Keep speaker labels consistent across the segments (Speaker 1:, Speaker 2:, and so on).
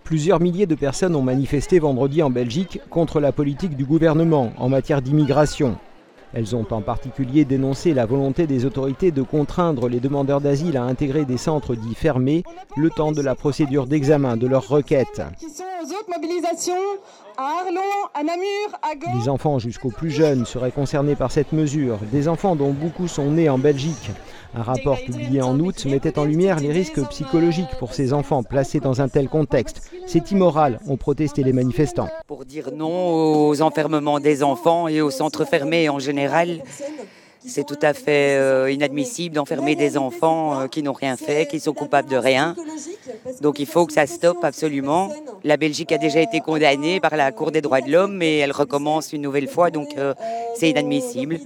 Speaker 1: Plusieurs milliers de personnes ont manifesté vendredi en Belgique contre la politique du gouvernement en matière d'immigration. Elles ont en particulier dénoncé la volonté des autorités de contraindre les demandeurs d'asile à intégrer des centres dits fermés le temps de la procédure d'examen de leurs requêtes. Les enfants jusqu'aux plus jeunes seraient concernés par cette mesure, des enfants dont beaucoup sont nés en Belgique. Un rapport publié en août mettait en lumière les risques psychologiques pour ces enfants placés dans un tel contexte. C'est immoral, ont protesté les manifestants.
Speaker 2: Pour dire non aux enfermements des enfants et aux centres fermés en général, c'est tout à fait inadmissible d'enfermer des enfants qui n'ont rien fait, qui sont coupables de rien. Donc il faut que ça stoppe absolument. La Belgique a déjà été condamnée par la Cour des droits de l'homme et elle recommence une nouvelle fois, donc c'est inadmissible.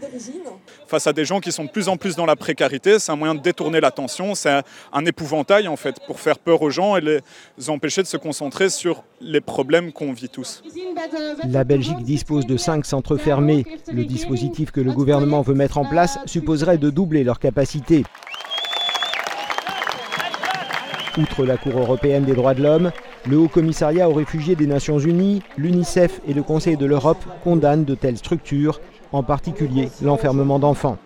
Speaker 3: Face à des gens qui sont de plus en plus dans la précarité, c'est un moyen de détourner l'attention, c'est un épouvantail en fait pour faire peur aux gens et les empêcher de se concentrer sur les problèmes qu'on vit tous.
Speaker 1: La Belgique dispose de 5 centres fermés. Le dispositif que le gouvernement veut mettre en place supposerait de doubler leur capacité. Outre la Cour européenne des droits de l'homme, le Haut Commissariat aux réfugiés des Nations Unies, l'UNICEF et le Conseil de l'Europe condamnent de telles structures, en particulier l'enfermement d'enfants.